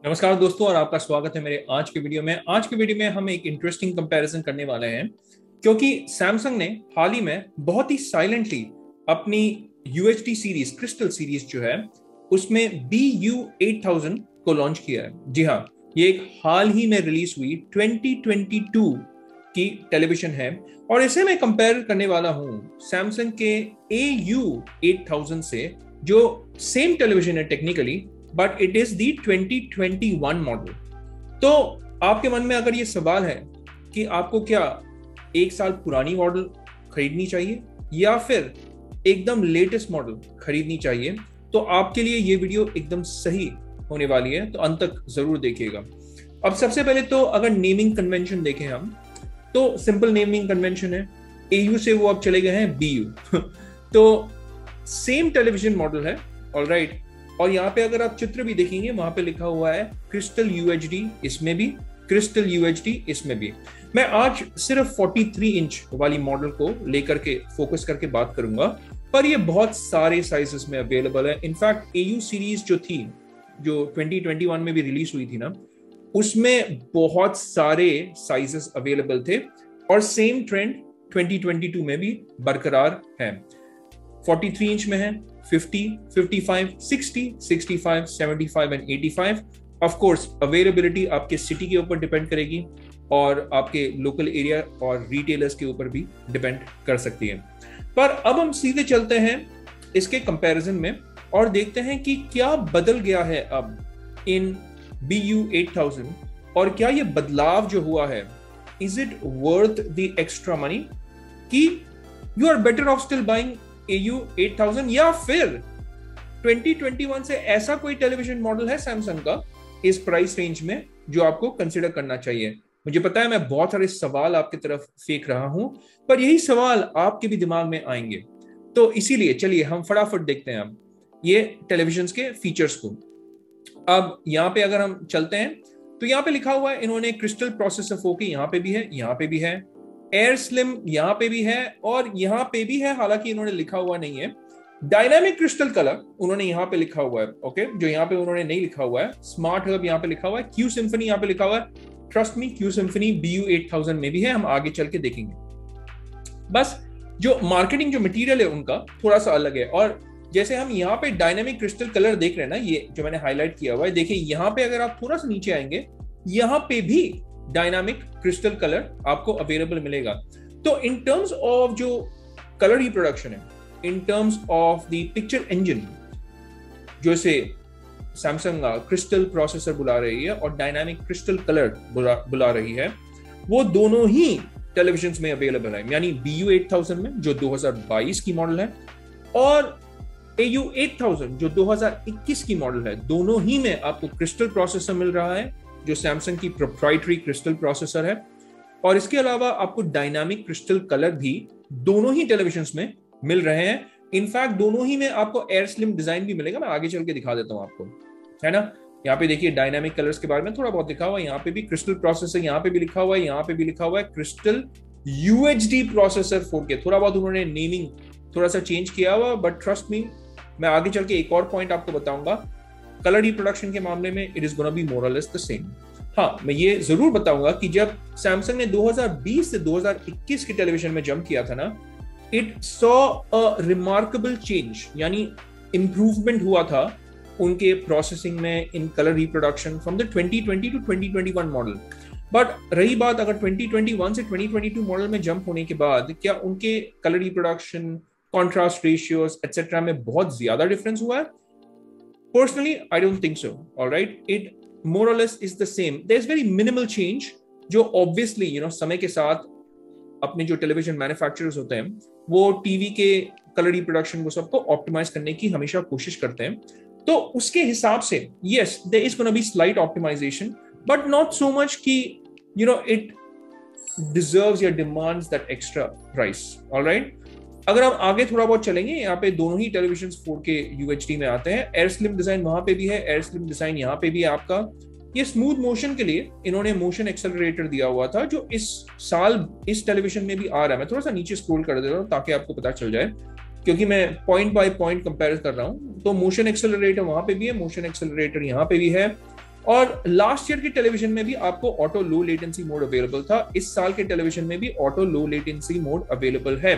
नमस्कार दोस्तों और आपका स्वागत है मेरे आज के वीडियो में। आज के वीडियो में हम एक इंटरेस्टिंग कंपैरिजन करने वाले हैं क्योंकि सैमसंग ने हाल ही में बहुत ही साइलेंटली अपनी UHD सीरीज क्रिस्टल सीरीज जो है उसमें BU8000 को लॉन्च किया है। जी हाँ, ये एक हाल ही में रिलीज हुई 2022 की टेलीविजन है और इसे मैं कंपेयर करने वाला हूं सैमसंग के AU8000 से जो सेम टेलीविजन है technically, but it is the 2021 model. तो आपके मन में अगर ये सवाल है कि आपको क्या एक साल पुरानी मॉडल खरीदनी चाहिए या फिर एकदम लेटेस्ट मॉडल खरीदनी चाहिए, तो आपके लिए ये वीडियो एकदम सही होने वाली है, तो अंत तक जरूर देखिएगा। अब सबसे पहले तो अगर नेमिंग कन्वेंशन देखें हम, तो सिंपल नेमिंग कन्वेंशन है, AU से वो अब चले गए हैं BU तो सेम टेलीविजन मॉडल है, ऑलराइट। और यहाँ पे अगर आप चित्र भी देखेंगे वहां पे लिखा हुआ है क्रिस्टल UHD, इसमें भी क्रिस्टल UHD, इसमें भी। मैं आज सिर्फ 43 इंच वाली मॉडल को लेकर के फोकस करके बात करूंगा, पर ये बहुत सारे साइजेस में अवेलेबल है। इनफैक्ट AU सीरीज जो थी, जो 2021 में भी रिलीज हुई थी ना, उसमें बहुत सारे साइजेस अवेलेबल थे और सेम ट्रेंड 2022 में भी बरकरार है। 43 इंच में है, 50, 55, 60, 65, 75 एंड 85। ऑफ कोर्स अवेलेबिलिटी आपके सिटी के ऊपर डिपेंड करेगी और आपके लोकल एरिया और रिटेलर्स के ऊपर भी डिपेंड कर सकती है। पर अब हम सीधे चलते हैं इसके कंपैरिजन में और देखते हैं कि क्या बदल गया है अब इन BU8000 और क्या ये बदलाव जो हुआ है, is it worth the extra money, कि you are better off still buying AU8000 या फिर 2021 से ऐसा कोई टेलीविजन मॉडल है सैमसंग का इस प्राइस रेंज में जो आपको कंसिडर करना चाहिए। मुझे पता है मैं बहुत सारे सवाल आपकी तरफ फेंक रहा हूं, पर यही सवाल आपके भी दिमाग में आएंगे, तो इसीलिए चलिए हम फटाफट देखते हैं अब ये टेलीविजन के फीचर्स को। अब यहाँ पे अगर हम चलते हैं तो यहाँ पे लिखा हुआ है इन्होंने क्रिस्टल प्रोसेसर 4K, यहाँ पे भी है, यहाँ पे भी है, एयर स्लिम यहाँ पे भी है और यहाँ पे भी है, हालांकि इन्होंने लिखा हुआ नहीं है। डायनामिक क्रिस्टल कलर उन्होंने यहाँ पे लिखा हुआ है, ओके, जो यहाँ पे उन्होंने नहीं लिखा हुआ है। स्मार्ट हब यहाँ पे लिखा हुआ है, क्यू सिम्फनी यहाँ पे लिखा हुआ है। Trust me, Q symphony BU8000 में भी है, हम आगे चल के देखेंगे। बस जो मार्केटिंग जो मटेरियल है उनका थोड़ा सा अलग है। और जैसे हम यहाँ पे डायनामिक क्रिस्टल कलर देख रहे हैं ना, ये जो मैंने हाईलाइट किया हुआ है, देखिए यहाँ पे अगर आप थोड़ा सा नीचे आएंगे, यहाँ पे भी डायनामिक क्रिस्टल कलर आपको अवेलेबल मिलेगा। तो इन टर्म्स ऑफ जो कलर रिप्रोडक्शन है, इन terms of the picture engine, जो इसे सैमसंग क्रिस्टल प्रोसेसर बुला रही है और डायनामिक क्रिस्टल कलर बुला रही है, वो दोनों ही टेलीविजन में अवेलेबल है। यानी BU8000 में जो 2022 की मॉडल है और AU8000 जो 2021 की मॉडल है, दोनों ही में आपको क्रिस्टल प्रोसेसर मिल रहा है जो सैमसंग की प्रोप्राइटरी क्रिस्टल प्रोसेसर है। और इसके अलावा आपको डायनामिक क्रिस्टल कलर भी दोनों ही टेलीविजन्स में मिल रहे हैं। इनफैक्ट दोनों ही में आपको एयर स्लिम डिजाइन भी मिलेगा, मैं आगे चल के दिखा देता हूं आपको, है ना। यहाँ पे देखिए डायनामिक कलर्स के बारे में थोड़ा बहुत लिखा हुआ है, यहाँ पे भी क्रिस्टल प्रोसेसर, यहाँ पे भी लिखा हुआ है, यहाँ पे भी लिखा हुआ है क्रिस्टल UHD प्रोसेसर 4K। थोड़ा बहुत उन्होंने नेमिंग थोड़ा सा चेंज किया हुआ, बट ट्रस्ट मी, मैं आगे चल के एक और पॉइंट आपको बताऊंगा। कलर रिप्रोडक्शन के मामले में it is gonna be more और लेस द सेम। हाँ, मैं ये जरूर बताऊंगा कि जब सैमसंग ने 2020 से 2021 के टेलीविजन में जंप किया था ना, it saw a remarkable change, यानी इंप्रूवमेंट हुआ था उनके प्रोसेसिंग में in colour reproduction from the 2020 to 2021 model. But रही बात अगर 2021 से 2022 मॉडल में जंप होने के बाद क्या उनके colour reproduction, contrast ratios etcetera में बहुत ज्यादा डिफरेंस हुआ है? Personally, I don't think so. All right, it more or less is the same. There's very minimal change, जो obviously समय के साथ अपने जो टेलीविजन मैन्युफैक्चरर्स होते हैं वो टीवी के कलर रिप्रोडक्शन को सबको ऑप्टिमाइज करने की हमेशा कोशिश करते हैं। तो उसके हिसाब से yes, there is going to be slight optimization, but not so much कि it deserves or demands that extra price. All right. अगर हम आगे थोड़ा बहुत चलेंगे, यहाँ पे दोनों ही टेलीविजन 4K UHD में आते हैं। एयर स्लिम डिजाइन वहां पे भी है, एयर स्लिम डिजाइन यहाँ पे भी है आपका। ये स्मूथ मोशन के लिए इन्होंने मोशन एक्सेलरेटर दिया हुआ था जो इस साल इस टेलीविजन में भी आ रहा है। मैं थोड़ा सा नीचे स्क्रॉल कर दे रहा हूँ ताकि आपको पता चल जाए, क्योंकि मैं पॉइंट बाय पॉइंट कंपेयर कर रहा हूँ। तो मोशन एक्सेलरेटर वहां पे भी है, मोशन एक्सेलरेटर यहाँ पे भी है। और लास्ट ईयर के टेलीविजन में भी आपको auto low latency mode available था, इस साल के टेलीविजन में भी auto low latency mode available है।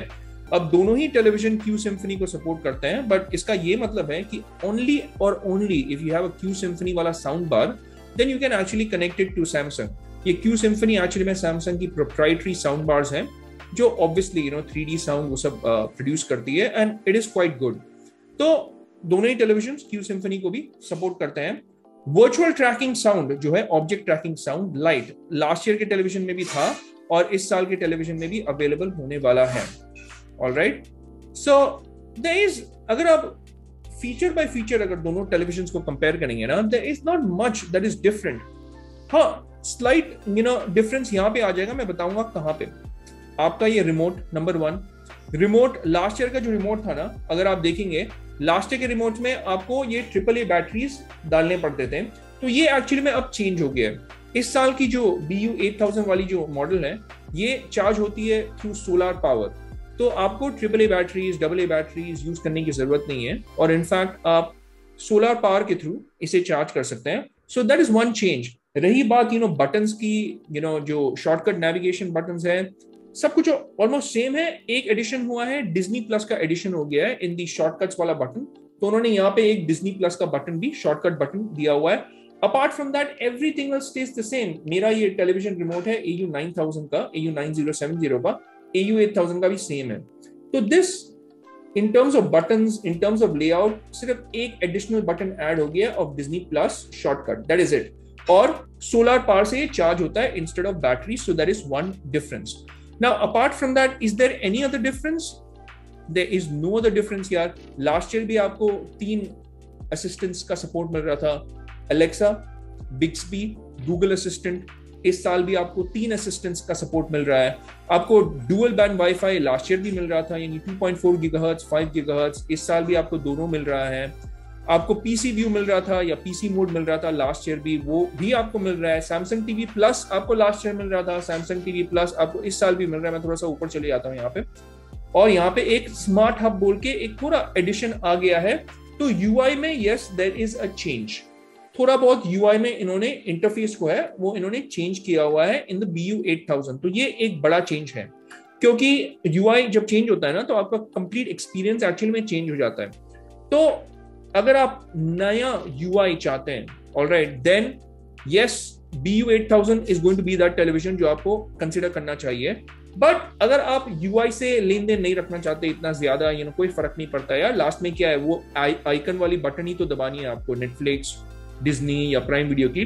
अब दोनों ही टेलीविजन Q Symphony को सपोर्ट करते हैं, बट इसका ये मतलब है कि ओनली और only if you have a Q Symphony वाला sound bar then you can actually connect it to Samsung. ये Q Symphony एक्चुअली में सैमसंग की प्रोप्राइटरी साउंड बार्स हैं जो ऑब्वियसली 3D साउंड वो सब प्रोड्यूस करती है and it is quite good. तो दोनों ही टेलीविजन Q Symphony को भी सपोर्ट करते हैं। वर्चुअल ट्रैकिंग साउंड जो है, object tracking sound light, last year के टेलीविजन में भी था और इस साल के टेलीविजन में भी अवेलेबल होने वाला है। ऑलराइट, सो देयर इज, अगर आप फीचर बाय फीचर अगर दोनों टेलीविजन को कंपेयर करेंगे ना, there is not much that is different. हाँ, स्लाइट डिफरेंस यहाँ पे आ जाएगा, मैं बताऊंगा कहाँ पे। आपका ये remote, number 1 remote, last year का जो रिमोट था ना, अगर आप देखेंगे लास्ट ईयर के रिमोट में आपको ये AAA बैटरीज डालने पड़ते थे, तो ये एक्चुअली में अब चेंज हो गया है। इस साल की जो BU8000 वाली जो मॉडल है, ये चार्ज होती है थ्रू सोलर पावर, तो आपको AAA batteries, AA batteries use करने की जरूरत नहीं है और इनफैक्ट आप सोलर पावर के थ्रू इसे चार्ज कर सकते हैं। So that is one change. रही बात बटन्स की, जो शॉर्टकट नेविगेशन बटन्स है, सब कुछ ऑलमोस्ट सेम है। एक एडिशन हुआ है, डिज्नी प्लस का एडिशन हो गया है इन दी शॉर्टकट्स वाला बटन, तो उन्होंने यहाँ पे एक डिज्नी प्लस का बटन भी, शॉर्टकट बटन दिया हुआ है। Apart from that everything else stage the same. मेरा ये टेलीविजन रिमोट है AU9000 का, AU9070 का, AU8000 का भी सेम है। तो this in terms of buttons, in terms of layout, सिर्फ एक एडिशनल बटन ऐड हो गया of Disney plus shortcut, that is it. और सोलर पावर से ये चार्ज होता है instead of battery, so that is one difference. Now, apart from that, is there any other difference? There is no other difference यार। Last year भी आपको 3 assistants का support मिल रहा था, Alexa, Bixby, Google असिस्टेंट। इस साल भी आपको 3 असिस्टेंट्स का सपोर्ट मिल रहा है। आपको dual band wifi last year भी मिल रहा था, यानी 2.4 GHz, 5 GHz, इस साल भी आपको दोनों मिल रहा है। आपको PC व्यू मिल रहा था या PC मोड मिल रहा था लास्ट ईयर भी, वो भी आपको मिल रहा है। सैमसंग TV प्लस आपको लास्ट ईयर मिल रहा था, सैमसंग TV प्लस आपको इस साल भी मिल रहा है। मैं थोड़ा सा ऊपर चले जाता हूँ यहाँ पे, और यहाँ पे एक स्मार्ट हब बोल के एक पूरा एडिशन आ गया है। तो UI में yes there is a change, थोड़ा बहुत UI में इन्होंने इंटरफेस को है वो इन्होंने चेंज किया हुआ है इन द BU8000। तो ये एक बड़ा चेंज है, क्योंकि UI जब चेंज होता है ना, तो आपका कंप्लीट एक्सपीरियंस एक्चुअली में चेंज हो जाता है। तो अगर आप नया UI चाहते हैं, alright, then yes BU8000 is going to be that television जो आपको कंसिडर करना चाहिए। बट अगर आप UI से लेन देन नहीं रखना चाहते इतना ज्यादा, कोई फर्क नहीं पड़ता यार, लास्ट में क्या है, वो आइकन वाली बटन ही तो दबानी है आपको, नेटफ्लिक्स, डिज्नी या प्राइम वीडियो की।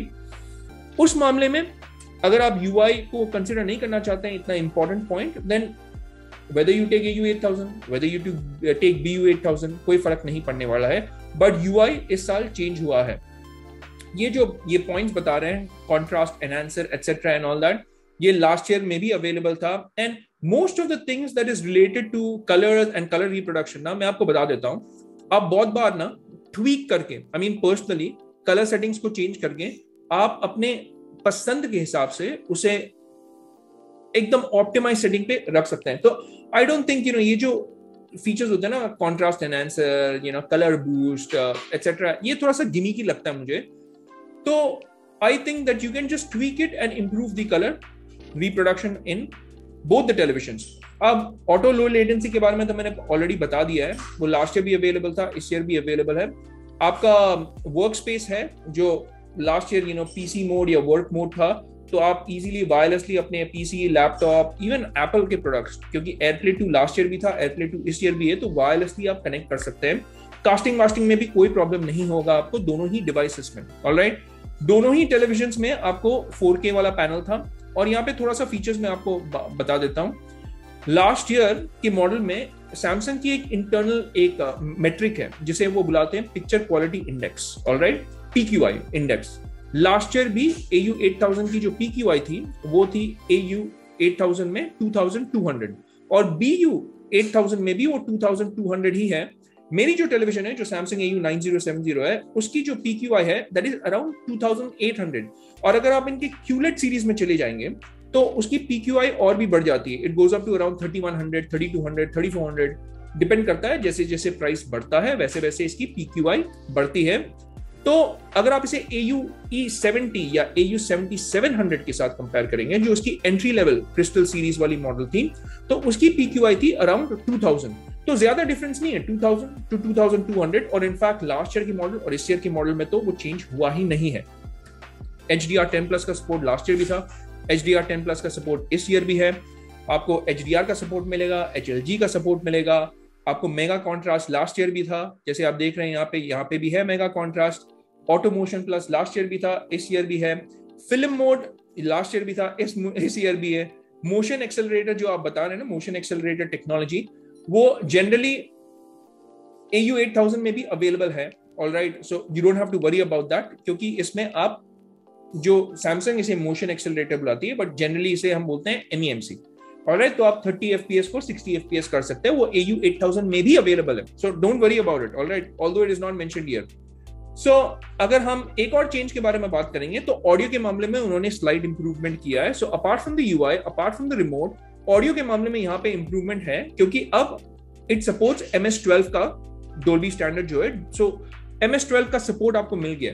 उस मामले में अगर आप UI को कंसिडर नहीं करना चाहते हैं, इतना important point, then whether you take AU8000, whether you take BU8000, कोई फर्क नहीं पड़ने वाला है। बट UI इस साल चेंज हुआ है। ये पॉइंट्स बता रहे हैं, contrast enhancer etcetera and all that, ये लास्ट ईयर में भी अवेलेबल था। And most of the things that is related two colours and colour reproduction ना, मैं आपको बता देता हूँ, आप बहुत बार ना ट्वीक करके, I mean personally colour settings को चेंज करके आप अपने पसंद के हिसाब से उसे एकदम ऑप्टिमाइज सेटिंग पे रख सकते हैं। तो आई डोंट थिंक ये जो फीचर्स होते हैं ना, contrast enhancer, colour boost etcetera, ये थोड़ा सा गिमिकी लगता है मुझे। तो I think that you can just tweak it and improve the colour reproduction in both the televisions. अब ऑटो लो लेटेंसी के बारे में तो मैंने ऑलरेडी बता दिया है, वो लास्ट ईयर भी अवेलेबल था, इस ईयर भी अवेलेबल है। आपका वर्क स्पेस है जो लास्ट ईयर PC मोड या वर्क मोड था, तो आप इजीली वायरलेसली अपने PC, लैपटॉप, इवन एप्पल के प्रोडक्ट्स, क्योंकि एयरप्ले 2 लास्ट ईयर भी था, एयरप्ले 2 इस ईयर भी है, तो वायरलेसली आप कनेक्ट कर सकते हैं। कास्टिंग वास्टिंग में भी कोई प्रॉब्लम नहीं होगा आपको दोनों ही डिवाइसेस में। ऑलराइट, दोनों ही टेलीविजन्स में आपको 4K वाला पैनल था। और यहाँ पे थोड़ा सा फीचर्स मैं आपको बता देता हूँ। लास्ट ईयर के मॉडल में सैमसंग की एक इंटरनल एक मेट्रिक है जिसे वो बुलाते हैं picture quality index, alright, PQI index. Last year भी AU8000 की जो PQI थी वो थी AU8000 में 2200, और BU8000 में भी वो 2200 ही है। मेरी जो टेलीविजन है, जो सैमसंग AU9070 है, उसकी जो PQI है दैट इज अराउंड 2800। और अगर आप इनके QLED सीरीज में चले जाएंगे तो उसकी PQI और भी बढ़ जाती है, it goes up to around 3100, 3200, 3400, depend करता है, जैसे जैसे प्राइस बढ़ता है वैसे वैसे इसकी PQI बढ़ती है। तो अगर आप इसे AU E70 या AU 7700 के साथ कंपेयर करेंगे, जो उसकी एंट्री लेवल क्रिस्टल सीरीज वाली मॉडल थी, तो उसकी PQI थी अराउंड 2000। तो ज्यादा डिफरेंस नहीं है 2000 टू 2200, और इनफैक्ट लास्ट ईयर की मॉडल और इस ईयर की मॉडल में तो वो चेंज हुआ ही नहीं है। HDR10 प्लस का सपोर्ट लास्ट ईयर भी था, HDR10 प्लस का सपोर्ट इस ईयर भी है। आपको HDR का सपोर्ट मिलेगा, HLG का सपोर्ट मिलेगा, आपको मेगा कॉन्ट्रास्ट लास्ट ईयर भी था, जैसे आप देख रहे हैं यहाँ पे भी है mega contrast. Auto motion plus last year भी था, इस ईयर भी है। फिल्म मोड लास्ट ईयर भी था, इस ईयर भी है। मोशन एक्सेलरेटर जो आप बता रहे हैं ना, मोशन एक्सेलरेटर टेक्नोलॉजी, वो जनरली AU 8000 में भी अवेलेबल है। Alright, so you don't have to worry about that, क्योंकि इसमें आप जो सैमसंग इसे मोशन एक्सेलरेटर बुलाती है, बट जनरली इसे हम बोलते हैं MEMC। ऑलराइट, तो आप 30 FPS को 60 FPS कर सकते हैं, वो AU 8000 में भी अवेलेबल है। So don't worry about it, alright, although it is not mentioned here. So अगर हम एक और चेंज के बारे में बात करेंगे तो ऑडियो के मामले में उन्होंने स्लाइड इंप्रूवमेंट किया है। So apart from the UI, apart from the remote, audio के मामले में यहाँ पे इंप्रूवमेंट है, क्योंकि अब इट सपोर्ट्स MS12 का डोल्बी स्टैंडर्ड जो है। सो MS12 का सपोर्ट आपको मिल गया,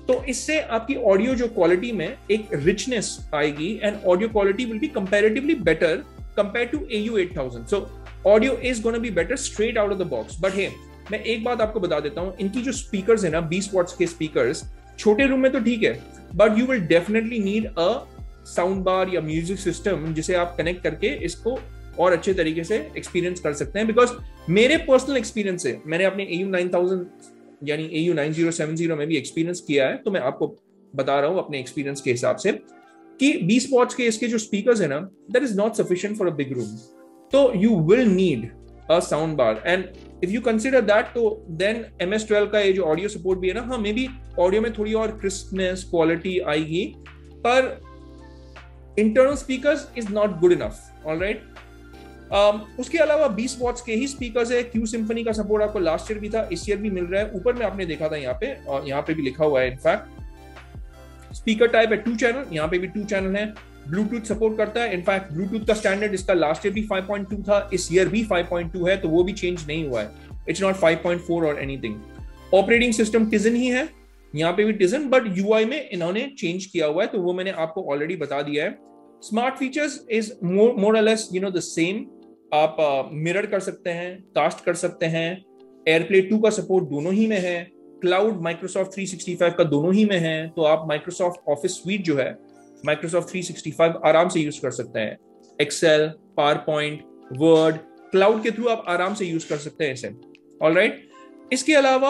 तो इससे आपकी ऑडियो जो क्वालिटी में एक रिचनेस आएगी, and audio quality will be comparatively better compare to AU 8000। So audio is gonna be better straight out of the box. But hey, मैं एक बात आपको बता देता हूं, इनकी जो स्पीकर्स है ना, 20 वॉट्स के स्पीकर्स, छोटे रूम में तो ठीक है, but you will definitely need a sound बार या म्यूजिक सिस्टम जिसे आप कनेक्ट करके इसको और अच्छे तरीके से एक्सपीरियंस कर सकते हैं। बिकॉज मेरे पर्सनल एक्सपीरियंस से, मैंने अपने AU 9000 यानी AU 9070 में भी एक्सपीरियंस किया है, तो मैं आपको बता रहा हूं अपने एक्सपीरियंस के हिसाब से कि 20 वॉट्स के इसके जो स्पीकर्स है ना, that is not sufficient for a big room. तो you will need a sound bar, and if you consider that, तो देन MS12 का ये जो ऑडियो सपोर्ट भी है ना, हाँ मे बी ऑडियो में थोड़ी और क्रिस्पनेस क्वालिटी आएगी, पर internal speakers is not good enough. Alright, उसके अलावा 20 वॉट्स के ही स्पीकर्स है। Q सिम्फनी का सपोर्ट आपको लास्ट ईयर भी था, इस ईयर भी मिल रहा है। ऊपर में आपने देखा था यहाँ पे, और यहाँ पे भी लिखा हुआ है इनफैक्ट। स्पीकर टाइप है 2 चैनल, यहाँ पे भी 2 चैनल है। ब्लूटूथ सपोर्ट करता है, इनफैक्ट ब्लूटूथ का स्टैंडर्ड इसका लास्ट ईयर भी 5.2 था, इस ईयर भी 5.2 है, तो वो भी चेंज नहीं हुआ है। इट्स नॉट 5.4 और एनीथिंग। ऑपरेटिंग सिस्टम टिजन ही है, यहाँ पे भी टिजन, बट UI में इन्होंने चेंज किया हुआ है, तो वो मैंने आपको ऑलरेडी बता दिया है। स्मार्ट फीचर्स इज मोर और लेस द सेम। आप मिरर कर सकते हैं, कास्ट कर सकते हैं, एयरप्ले 2 का सपोर्ट दोनों ही में है, क्लाउड माइक्रोसॉफ्ट 365 का दोनों ही में है, तो आप माइक्रोसॉफ्ट ऑफिस स्वीट जो है माइक्रोसॉफ्ट 365 आराम से यूज कर सकते हैं। Excel, PowerPoint, word, cloud के थ्रू आप आराम से यूज कर सकते हैं इसे। ऑलराइट, इसके अलावा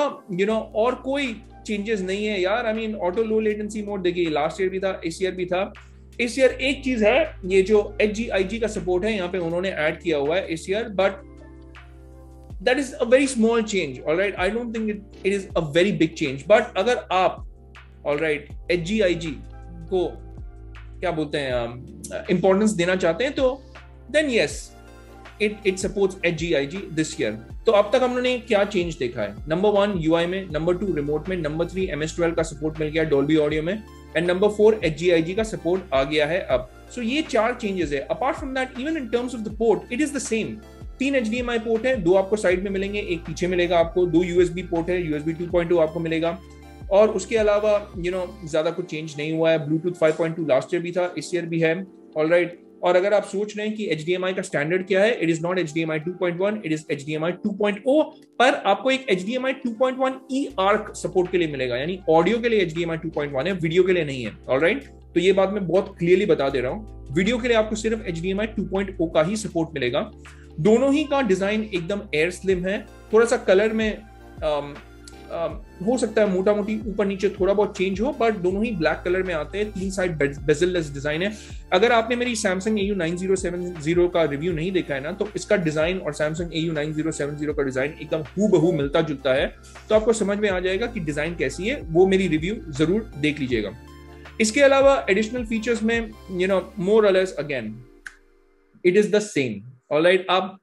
और कोई चेंजेस नहीं है यार। I mean auto low latency mode देखिए, लास्ट ईयर भी था, इस ईयर भी था। इस ईयर एक चीज है, ये जो HG-IG का सपोर्ट है यहाँ पे उन्होंने ऐड किया हुआ है इस year, but that is a very small change. Alright, I don't think it is a very big change, but अगर आप ऑलराइट HG-IG को क्या बोलते हैं इंपॉर्टेंस देना चाहते हैं, तो then yes, it supports HG-IG this year. तो अब तक हमने क्या चेंज देखा है? नंबर 1 UI में, नंबर 2 रिमोट में, नंबर 3 MS12 का सपोर्ट मिल गया डॉल्बी ऑडियो में, एंड नंबर 4 HG-IG का सपोर्ट आ गया है अब। सो ये 4 चेंजेस है। Apart from that, even in terms of the port, it is the same. 3 HDMI port है, 2 आपको साइड में मिलेंगे, एक पीछे मिलेगा आपको। 2 USB पोर्ट है, USB 2.2 आपको मिलेगा, और उसके अलावा ज्यादा कुछ चेंज नहीं हुआ है। ब्लूटूथ 5.2 लास्ट ईयर भी था, इस ईयर भी है। ऑलराइट, और अगर आप सोच रहे हैं कि HDMI का स्टैंडर्ड क्या है, it is not HDMI 2.1, it is HDMI 2.0, पर आपको एक HDMI 2.1 e-arc सपोर्ट के लिए मिलेगा, यानी ऑडियो के लिए HDMI 2.1 है, वीडियो के लिए नहीं है। ऑलराइट, तो ये बात मैं बहुत क्लियरली बता दे रहा हूँ, वीडियो के लिए आपको सिर्फ HDMI 2.0 का ही सपोर्ट मिलेगा। दोनों ही का डिजाइन एकदम एयर स्लिम है, थोड़ा सा कलर में हो सकता है मोटा मोटी ऊपर नीचे थोड़ा बहुत चेंज हो, बट दोनों ही ब्लैक कलर में आते हैं। 3 साइड बेजल-लेस डिजाइन है। अगर आपने मेरी सैमसंग AU 9070 का रिव्यू नहीं देखा है ना, तो इसका डिजाइन और सैमसंग AU 9070 का डिजाइन एकदम हूबहू मिलता जुलता है, तो आपको समझ में आ जाएगा कि डिजाइन कैसी है। वो मेरी रिव्यू जरूर देख लीजिएगा। इसके अलावा एडिशनल फीचर्स में मोर और less again it is the same. Alright, आप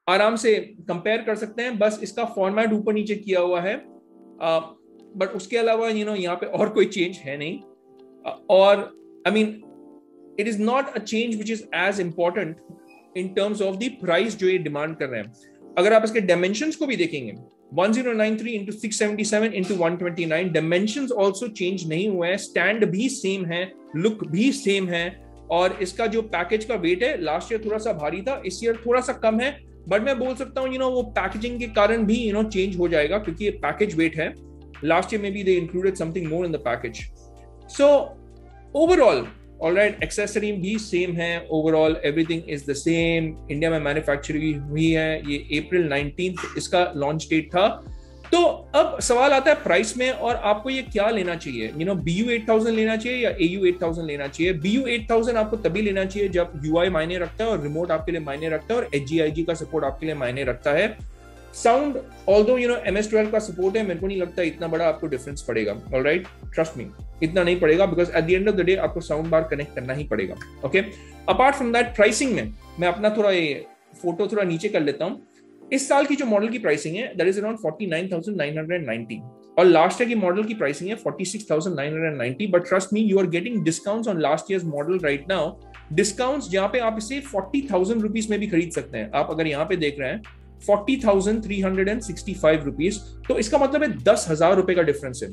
आराम से कंपेयर कर सकते हैं, बस इसका फॉर्मेट ऊपर नीचे किया हुआ है, बट उसके अलावा यहाँ पे और कोई चेंज है नहीं। और I mean it is not a change which is as important in terms of the price जो ये डिमांड कर रहे हैं। अगर आप इसके डायमेंशंस को भी देखेंगे 1093 into 677 into 129, dimensions also change नहीं हुए हैं, स्टैंड भी सेम है, लुक भी सेम है, और इसका जो पैकेज का वेट है लास्ट ईयर थोड़ा सा भारी था, इस ईयर थोड़ा सा कम है, बट मैं बोल सकता हूँ वो पैकेजिंग के कारण भी चेंज हो जाएगा, क्योंकि ये पैकेज वेट है. लास्ट ईयर में भी they included something more in the package. So overall alright, accessory भी सेम है, overall everything is the same. India में मैन्युफैक्चरिंग हुई है, ये अप्रैल 19 इसका लॉन्च डेट था. तो अब सवाल आता है प्राइस में, और आपको ये क्या लेना चाहिए, BU 8000 लेना चाहिए या AU 8000 लेना चाहिए. BU 8000 आपको तभी लेना चाहिए जब UI मायने रखता है और रिमोट आपके लिए मायने रखता है और HGIG का सपोर्ट आपके लिए मायने रखता है. साउंड ऑल्दो MS12 का सपोर्ट है, मेरे को नहीं लगता इतना बड़ा आपको डिफरेंस पड़ेगा. ऑलराइट, ट्रस्ट मी, इतना नहीं पड़ेगा, because at the end of the day आपको साउंड बार कनेक्ट करना ही पड़ेगा. Okay, apart from that pricing में मैं अपना थोड़ा ये फोटो थोड़ा नीचे कर लेता हूँ. इस साल की जो मॉडल की प्राइसिंग है दैट इज अराउंड 49,990 और लास्ट ईयर की मॉडल की प्राइसिंग है 46,990. But trust me, you are getting discounts on last year's model right now. Discounts जहां पे आप इसे 40,000 रुपीज में भी खरीद सकते हैं. आप अगर यहाँ पे देख रहे हैं 40,365 रुपीज, तो इसका मतलब है 10,000 रुपए का डिफरेंस है.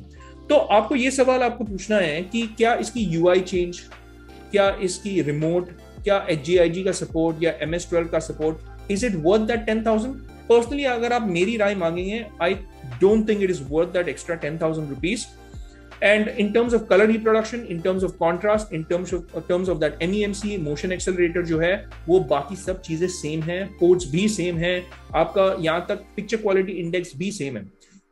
तो आपको ये सवाल आपको पूछना है कि क्या इसकी UI चेंज, क्या इसकी रिमोट, क्या HGIG का सपोर्ट या MS12 का support, is it worth that 10,000? Personally, अगर आप मेरी राय मांगेंगे, I don't think it is worth that extra 10,000 rupees. And in terms of color reproduction, in terms of contrast, in terms of that MEMC motion accelerator जो है, वो बाकी सब चीजें सेम है, पोर्ट्स भी सेम है, आपका यहाँ तक पिक्चर क्वालिटी इंडेक्स भी सेम है.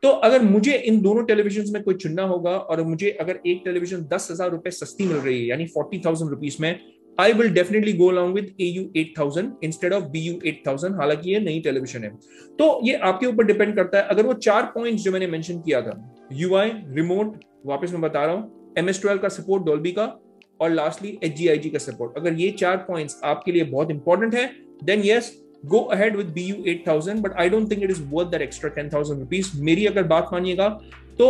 तो अगर मुझे इन दोनों टेलीविजन में कोई चुनना होगा और मुझे अगर एक टेलीविजन 10,000 रुपए सस्ती मिल रही है, यानी 40,000 रुपीज में, I will definitely go along with AU 8000 instead of BU 8000. हालांकि ये नई टेलीविजन है, तो ये आपके ऊपर डिपेंड करता है. अगर वो 4 पॉइंट्स जो मैंने मेंशन किया था, UI, रिमोट, वापस मैं बता रहा हूँ, MS12 का सपोर्ट डॉल्बी का, और लास्टली HGIG का सपोर्ट, अगर ये 4 पॉइंट्स आपके लिए बहुत इंपॉर्टेंट है, then yes, go ahead with BU 8000, but I don't think it is worth that extra 10,000 rupees. मेरी अगर बात मानिएगा तो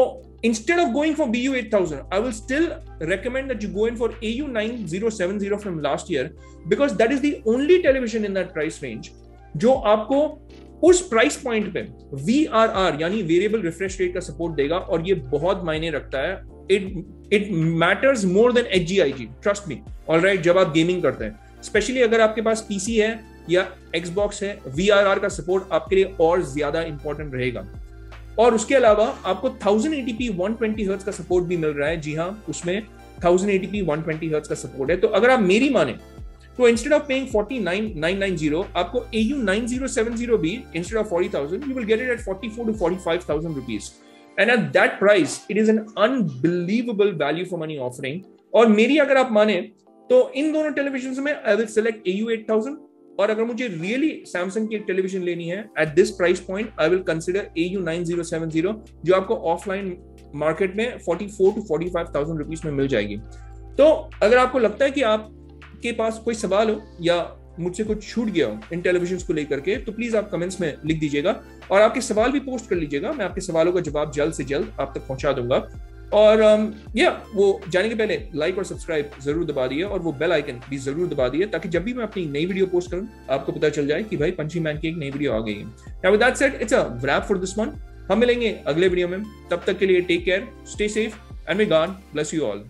instead of going for BU 8000, I will still recommend that you go in for AU 9070 from last year, because that is the only television in that price range जो आपको उस price point पे VRR यानी variable refresh rate का support देगा, और ये बहुत मायने रखता है. It matters more than HGIG, trust me. Alright, जब आप गेमिंग करते हैं, स्पेशली अगर आपके पास PC है या Xbox है, VRR का सपोर्ट आपके लिए और ज्यादा इंपॉर्टेंट रहेगा. और उसके अलावा आपको 1080p 120 हर्ट्ज का सपोर्ट भी मिल रहा है. जी हाँ, उसमें 1080p 120 हर्ट्ज का सपोर्ट है. तो अगर आप मेरी माने तो इंस्टेड ऑफ पेइंग 49,990 आपको AU 9070 भी instead of 40,000 you will get it at 44 to 45,000 rupees. And at that price, it is an unbelievable value for money offering. और मेरी अगर आप माने तो इन दोनों टेलीविजन में I will select AU 8000. और अगर मुझे रियली सैमसंग की एक टेलीविजन लेनी है at this price point, I will consider AU 9070 जो आपको ऑफलाइन मार्केट में 44 to 45,000 रुपीज में मिल जाएगी. तो अगर आपको लगता है कि आपके पास कोई सवाल हो या मुझसे कुछ छूट गया हो इन टेलीविजन को लेकर के, तो प्लीज आप कमेंट्स में लिख दीजिएगा और आपके सवाल भी पोस्ट कर लीजिएगा. मैं आपके सवालों का जवाब जल्द से जल्द आप तक पहुंचा दूंगा. और वो जाने के पहले लाइक और सब्सक्राइब जरूर दबा दिए और वो बेल आइकन भी जरूर दबा दिए, ताकि जब भी मैं अपनी नई वीडियो पोस्ट करूं आपको पता चल जाए कि भाई पंची मैन की एक नई वीडियो आ गई है. Now with that said, it's a wrap for this one. हम मिलेंगे अगले वीडियो में, तब तक के लिए take care, stay safe and may God bless you all.